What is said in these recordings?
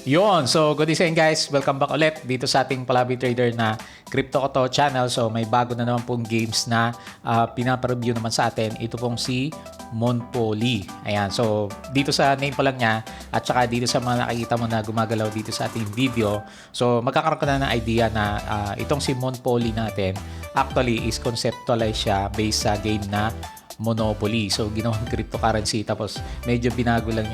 Yon, so good evening guys. Welcome back ulit dito sa ating Palabi Trader na Crypto Koto channel. So may bago na naman pong games na pinapareview naman sa atin. Ito pong si Monopoly. Ayan, so dito sa name pa lang niya at saka dito sa mga nakikita mo na gumagalaw dito sa ating video. So magkakaroon ka na ng idea na itong si Monopoly natin actually is conceptualize siya based sa game na Monopoly. So ginawang cryptocurrency tapos medyo binago lang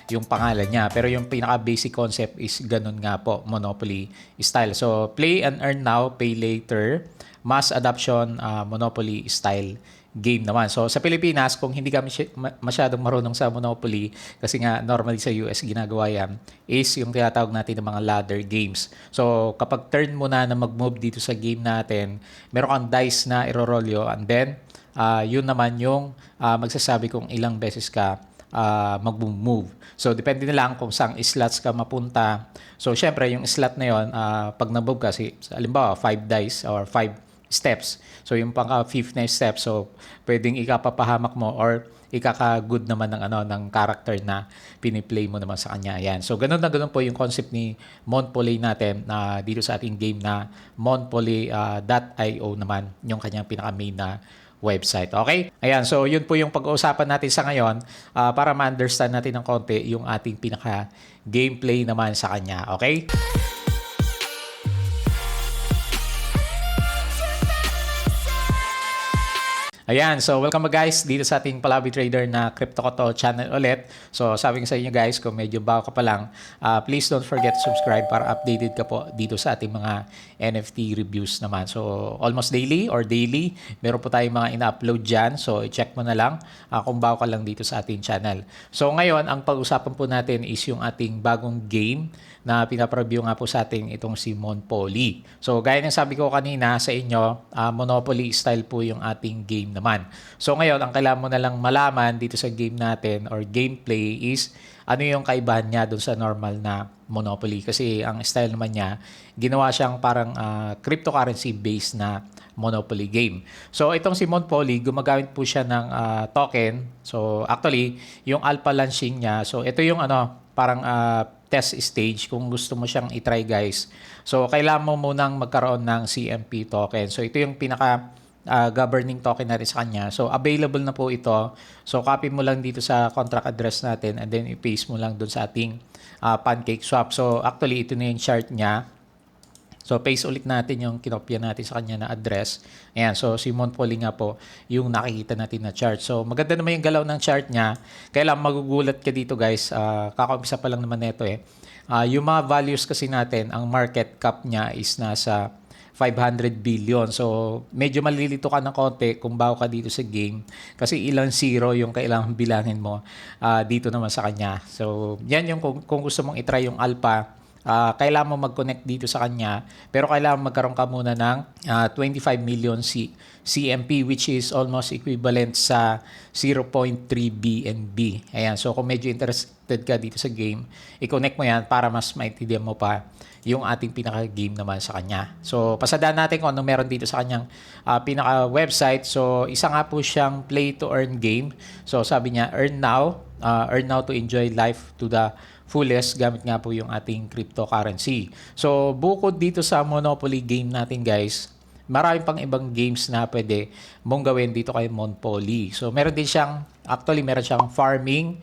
yung pangalan niya. Pero yung pinaka basic concept is ganun nga po, Monopoly style. So play and earn now, pay later, mass adoption, Monopoly style game naman. So sa Pilipinas, kung hindi ka masyadong marunong sa Monopoly, kasi nga normally sa US ginagawa yan, is yung tinatawag natin ng mga ladder games. So kapag turn mo na mag-move dito sa game natin, meron kang dice na irorolyo and then yun naman yung magsasabi kung ilang beses ka mag-move. So, depende na lang kung saan slots ka mapunta. So, syempre, yung slot na yun, pag nag-move ka, halimbawa, 5 dice or 5 steps. So, yung pang-5th na step, so, pwedeng ikapapahamak mo or ikaka-good naman ng character na piniplay mo naman sa kanya. Ayan. So, ganun na ganun po yung concept ni Monopoly natin dito sa ating game na Monopoly.io naman, yung kanyang pinaka-main na website. Okay? Ayan, so yun po yung pag-uusapan natin sa ngayon para ma-understand natin ng konti yung ating pinaka-gameplay naman sa kanya. Okay? Ayan, so welcome guys dito sa ating Palabi Trader na Crypto Koto channel ulit. So sabi ko sa inyo guys, kung medyo bago ka pa lang, please don't forget to subscribe para updated ka po dito sa ating mga NFT reviews naman. So almost daily or daily, meron po tayong mga ina-upload dyan. So i-check mo na lang kung bago ka lang dito sa ating channel. So ngayon, ang pag-usapan po natin is yung ating bagong game na pinapreview nga po sa ating itong si Monopoly. So gaya ng sabi ko kanina sa inyo, Monopoly style po yung ating game naman. So ngayon, ang kailangan mo na lang malaman dito sa game natin or gameplay is ano yung kaibahan niya doon sa normal na Monopoly. Kasi ang style naman niya, ginawa siyang parang cryptocurrency based na Monopoly game. So itong si Monopoly, gumagamit po siya ng token. So actually, yung alpha launching niya, so ito yung parang test stage kung gusto mo siyang i-try guys. So kailangan mo munang magkaroon ng CMP token. So ito yung pinaka governing token natin sa kanya. So available na po ito. So copy mo lang dito sa contract address natin and then i-paste mo lang dun sa ating pancake swap. So actually ito na yung chart niya. So, paste ulit natin yung kinopya natin sa kanya na address. Ayan, so si Monopoly nga po yung nakikita natin na chart. So, maganda naman yung galaw ng chart niya. Kailangan magugulat ka dito guys. Kakaumpisa pa lang naman nito eh. Yung mga values kasi natin, ang market cap niya is nasa 500 billion. So, medyo malilito ka ng konti kung bago ka dito sa game. Kasi ilang zero yung kailangan bilangin mo dito naman sa kanya. So, yan yung kung gusto mong itry yung alpha, kailangan mo mag-connect dito sa kanya pero kailangan magkaroon ka muna ng 25 million CMP which is almost equivalent sa 0.3 BNB. Ayan, so kung medyo interested ka dito sa game, i-connect mo yan para mas maintindihan mo pa yung ating pinaka-game naman sa kanya. So pasadaan natin kung ano meron dito sa kanyang pinaka-website. So isa nga po siyang play to earn game. So sabi niya earn now to enjoy life to the fullest gamit nga po yung ating cryptocurrency. So, bukod dito sa Monopoly game natin guys, marami pang ibang games na pwede mong gawin dito kay Monopoly. So, meron siyang farming,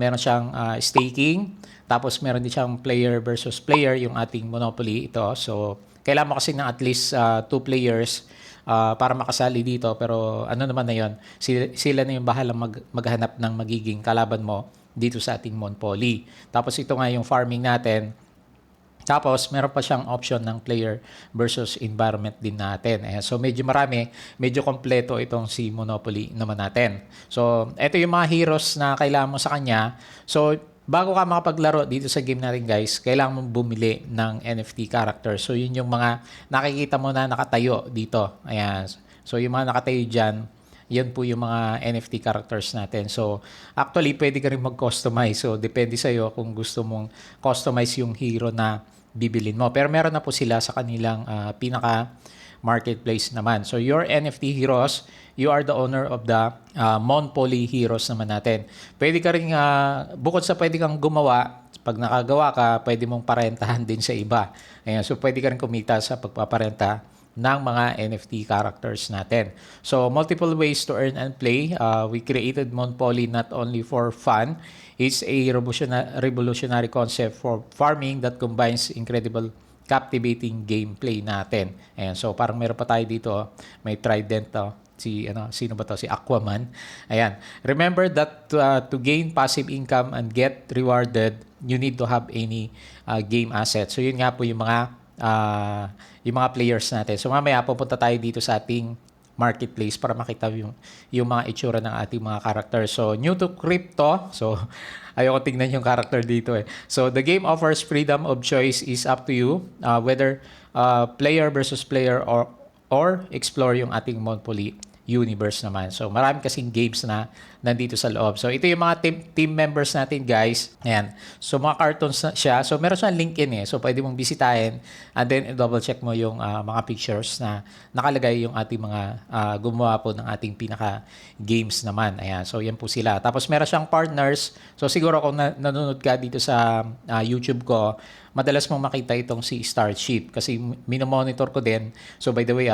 meron siyang staking, tapos meron din siyang player versus player yung ating Monopoly ito. So, kailangan mo kasi ng at least 2 players para makasali dito. Pero ano naman na yun, sila na yung bahala maghanap ng magiging kalaban mo dito sa ating Monopoly. Tapos ito nga yung farming natin. Tapos meron pa siyang option ng player versus environment din natin. So medyo marami, medyo kompleto itong si Monopoly naman natin. So ito yung mga heroes na kailangan mo sa kanya. So bago ka makapaglaro dito sa game natin guys, kailangan mong bumili ng NFT character. So yun yung mga nakikita mo na nakatayo dito. Ayan. So yung mga nakatayo dyan, yan po yung mga NFT characters natin. So, actually, pwede ka rin mag-customize. So, depende sa'yo kung gusto mong customize yung hero na bibilin mo. Pero meron na po sila sa kanilang pinaka marketplace naman. So, your NFT heroes, you are the owner of the Monopoly heroes naman natin. Pwede ka rin, bukod sa pwede kang gumawa, Pag nakagawa ka, pwede mong parentahan din sa iba. Ayan, so pwede ka rin kumita sa pagpaparenta ng mga NFT characters natin. So, multiple ways to earn and play. We created Monopoly not only for fun. It's a revolutionary concept for farming that combines incredible captivating gameplay natin. Ayan, so parang meron pa tayo dito, may Trident sino ba to? Si Aquaman. Ayan. Remember that to gain passive income and get rewarded, you need to have any game asset. So yun nga po yung mga players natin. So mamaya pupunta tayo dito sa ating marketplace para makita yung mga itsura ng ating mga characters. So new to crypto. So ayoko tingnan yung character dito eh. So the game offers freedom of choice is up to you whether player versus player or explore yung ating Monopoly universe naman. So, marami kasing games na nandito sa loob. So, ito yung mga team members natin, guys. Ayan. So, mga cartoons na siya. So, meron siyang LinkedIn eh. So, pwede mong bisitahin and then double check mo yung mga pictures na nakalagay yung ating mga gumawa po ng ating pinaka games naman. Ayan. So, yan po sila. Tapos, meron siyang partners. So, siguro kung nanonood ka dito sa YouTube ko, madalas mong makita itong si Starship kasi minomonitor ko din. So by the way,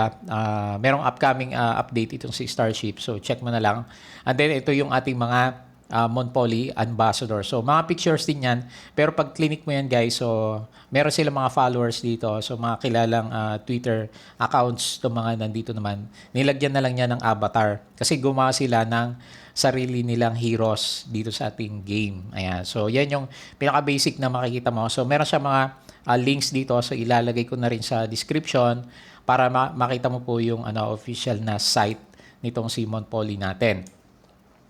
merong upcoming update itong si Starship. So check mo na lang. And then ito yung ating mga Monopoly ambassador. So mga pictures din yan. Pero pag clinic mo yan guys, so meron sila mga followers dito. So mga kilalang Twitter accounts itong mga nandito naman. Nilagyan na lang niya ng avatar. Kasi gumawa sila ng sarili nilang heroes dito sa ating game. Ayan. So, yan yung pinaka-basic na makikita mo. So, meron siya mga links dito. So, ilalagay ko na rin sa description para makita mo po yung official na site nitong si Monopoly natin.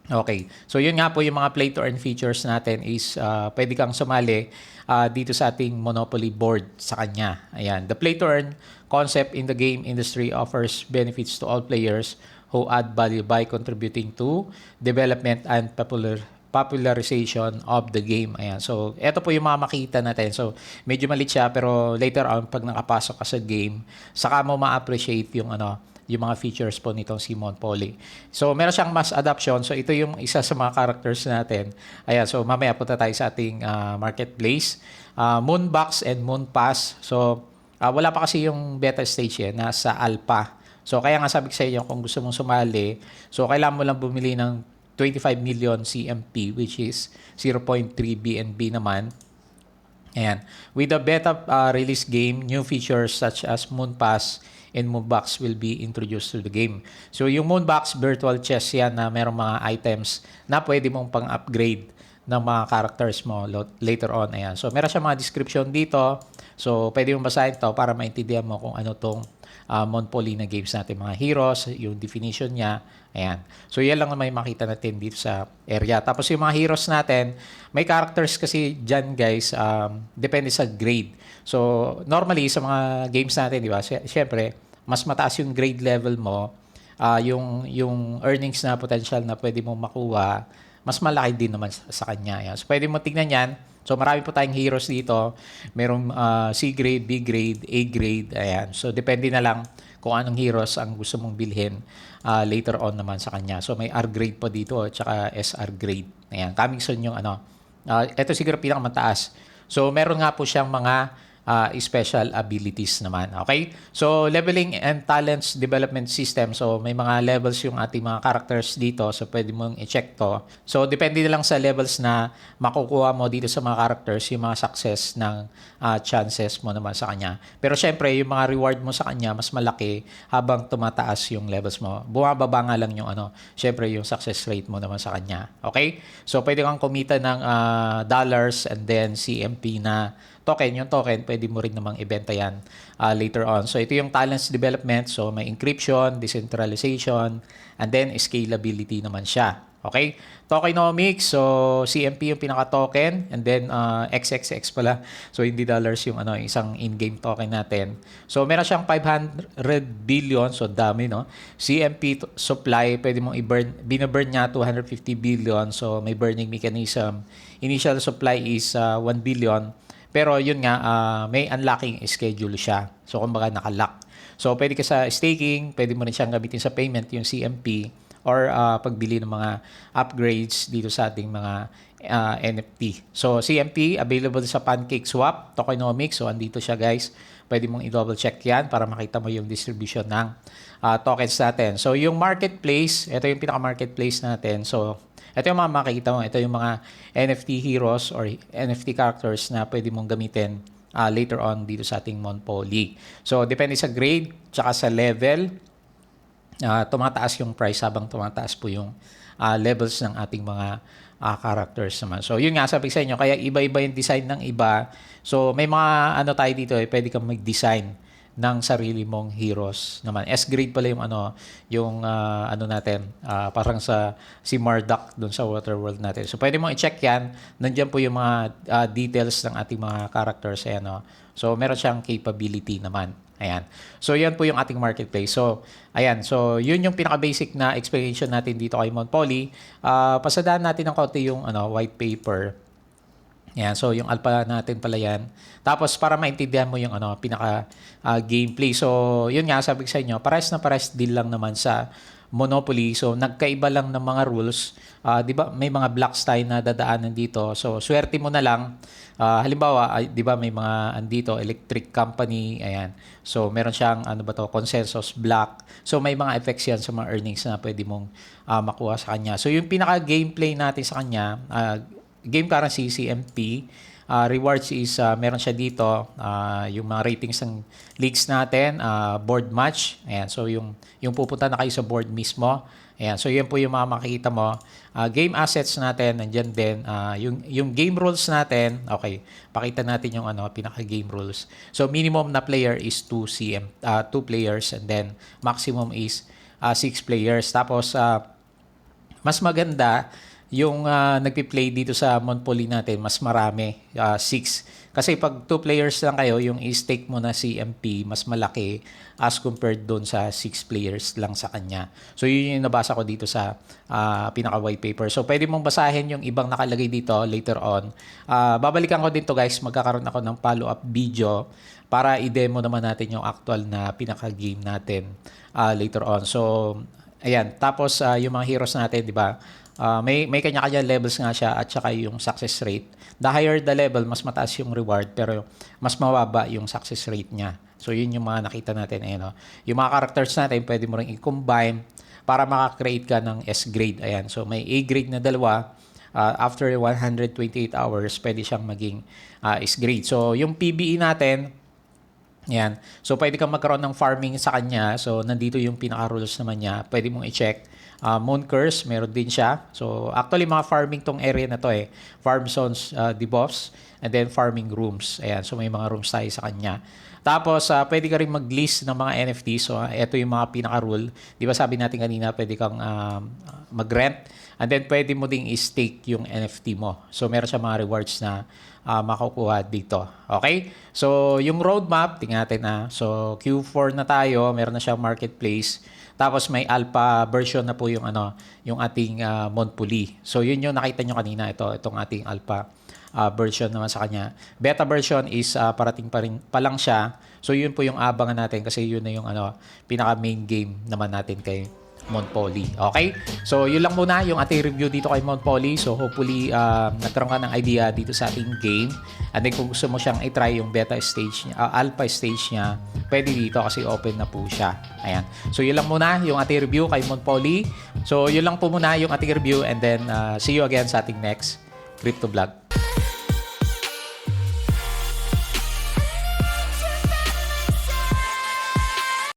Okay. So, yun nga po yung mga play to earn features natin is pwede kang sumali dito sa ating Monopoly board sa kanya. Ayan. The play to earn concept in the game industry offers benefits to all players who add value by contributing to development and popularization of the game. Ayan. So, ito po yung mga makita natin. So, medyo malit siya pero later on, pag nakapasok ka sa game, saka mo ma-appreciate yung mga features po nitong si Monopoly. So, meron siyang mass adoption. So, ito yung isa sa mga characters natin. Ayan. So, mamaya punta tayo sa ating marketplace. Moonbox and Moonpass. So, wala pa kasi yung beta stage nasa alpha. So, kaya nga sabi ko sa inyo, kung gusto mong sumali, so, kailangan mo lang bumili ng 25 million CMP, which is 0.3 BNB naman. Ayan. With the beta release game, new features such as Moonpass and Moonbox will be introduced to the game. So, yung Moonbox virtual chest yan na merong mga items na pwede mong pang-upgrade ng mga characters mo later on. Ayan. So, meron siya mga description dito. So, pwede mong basahin to para maintindihan mo kung ano tong Monopoly na games natin, mga heroes, yung definition niya. Ayan. So, yan lang na may makita natin dito sa area. Tapos, yung mga heroes natin, may characters kasi dyan, guys, depende sa grade. So, normally, sa mga games natin, di ba, syempre, mas mataas yung grade level mo, yung earnings na potential na pwede mong makuha, mas malaki din naman sa kanya. Ayan. So, pwede mo tignan yan. So, marami po tayong heroes dito. Merong C grade, B grade, A grade. Ayan. So, depende na lang kung anong heroes ang gusto mong bilhin later on naman sa kanya. So, may R grade po dito at saka SR grade. Ayan. Coming soon yung ito siguro pinakamataas. So, meron nga po siyang mga special abilities naman. Okay? So, leveling and talents development system. So, may mga levels yung ating mga characters dito. So, pwede mong i-check to. So, depende na lang sa levels na makukuha mo dito sa mga characters, yung mga success ng chances mo naman sa kanya. Pero, syempre, yung mga reward mo sa kanya, mas malaki habang tumataas yung levels mo. Bumababa nga lang yung syempre, yung success rate mo naman sa kanya. Okay? So, pwede kang kumita ng dollars and then CMP na token. Yung token, pwede mo rin namang ibenta yan later on. So, ito yung talents development. So, may encryption, decentralization, and then scalability naman siya. Okay? Tokenomics. So, CMP yung pinaka-token. And then, XXX pala. So, hindi dollars yung isang in-game token natin. So, meron siyang 500 billion. So, dami, no? CMP supply, pwede mong i-burn. Binaburn niya 250 billion. So, may burning mechanism. Initial supply is 1 billion. Pero yun nga, may unlocking schedule siya. So, kumbaga, nakalock. So, pwede ka sa staking, pwede mo rin siyang gamitin sa payment, yung CMP, or pagbili ng mga upgrades dito sa ating mga NFT. So CMP available sa PancakeSwap, Tokenomics. So andito siya guys. Pwede mong i-double check yan para makita mo yung distribution ng tokens natin. So yung marketplace, ito yung pinaka-marketplace natin. So ito yung mga makikita mo. Ito yung mga NFT heroes or NFT characters na pwede mong gamitin later on dito sa ating Monopoly. So depende sa grade, tsaka sa level, tumataas yung price habang tumataas po yung levels ng ating mga characters naman. So yun nga sabi sa inyo, kaya iba-iba yung design ng iba. So may mga ano tayo dito, pwede kang mag-design ng sarili mong heroes naman. S-grade pala yung ano natin, parang si Marduk doon sa Waterworld natin. So pwede mong i-check yan. Nandiyan po yung mga details ng ating mga characters. Ayan, so meron siyang capability naman. Ayan. So yan po yung ating marketplace. So ayan, so yun yung pinaka-basic na explanation natin dito kay Monopoly. Pasadaan natin ng konti yung white paper. Yan, so yung alpha natin pala yan. Tapos para maintindihan mo yung pinaka gameplay. So yun nga sabi ko sa inyo, pares na pares din lang naman sa Monopoly. So nagkaiba lang ng mga rules. 'Di ba? May mga blocks tayo na dadaanan dito. So swerte mo na lang. Halimbawa, 'di ba may mga andito electric company, ayan. So meron siyang consensus block. So may mga effects yan sa mga earnings na pwede mong makuha sa kanya. So yung pinaka gameplay natin sa kanya, game currency CMP, rewards is meron siya dito yung mga ratings ng leagues natin, board match. Ayan, so yung pupunta na kayo sa board mismo. Ayan, so yun po yung mga makikita mo. Game assets natin nandiyan din. Yung game rules natin, okay. Pakita natin yung pinaka game rules. So minimum na player is 2 players, and then maximum is 6 players. Tapos mas maganda yung nagpi-play dito sa Monopoly natin, mas marami, 6. Kasi pag 2 players lang kayo, yung i-stake mo na CMP, mas malaki as compared doon sa 6 players lang sa kanya. So yun yung nabasa ko dito sa pinaka-white paper. So pwede mong basahin yung ibang nakalagay dito later on. Babalikan ko din to guys, magkakaroon ako ng follow-up video para i-demo naman natin yung actual na pinaka-game natin later on. So ayan, tapos yung mga heroes natin, di ba? May kanya-kanya levels nga siya at saka yung success rate. The higher the level, mas mataas yung reward pero mas mababa yung success rate niya. So yun yung mga nakita natin. Ayan, yung mga characters natin, pwede mo rin i-combine para makakreate ka ng S-grade. Ayan, so may A-grade na dalawa. After 128 hours, pwede siyang maging S-grade. So yung PBE natin, yan. So pwede kang magkaroon ng farming sa kanya. So nandito yung pinaka-rules naman niya. Pwede mong i-check. Moon Curse, meron din siya. So actually mga farming tong area na to Farm zones, debuffs, and then farming rooms. Ayan, so may mga rooms tayo sa kanya. Tapos pwede ka rin mag-list ng mga NFT. So ito yung mga pinaka-rule. Di ba sabi natin kanina, pwede kang mag-rent. And then pwede mo ding i-stake yung NFT mo. So meron siya mga rewards na makukuha dito. Okay? So yung roadmap, tingnan natin na. So Q4 na tayo, meron na siyang marketplace. Tapos may alpha version na po yung yung ating Monopoly. So yun yung nakita nyo kanina, itong ating alpha version naman sa kanya. Beta version is parating pa lang siya. So yun po yung abangan natin kasi yun na yung pinaka main game naman natin kay Monopoly. Okay? So yun lang muna yung ating review dito kay Monopoly. So hopefully nagkaroon ka ng idea dito sa ating game. And then kung gusto mo siyang i-try yung beta stage niya, alpha stage niya, pwede dito kasi open na po siya. Ayan. So yun lang muna yung ating review kay Monopoly. So yun lang po muna yung ating review, and then see you again sa ating next crypto vlog.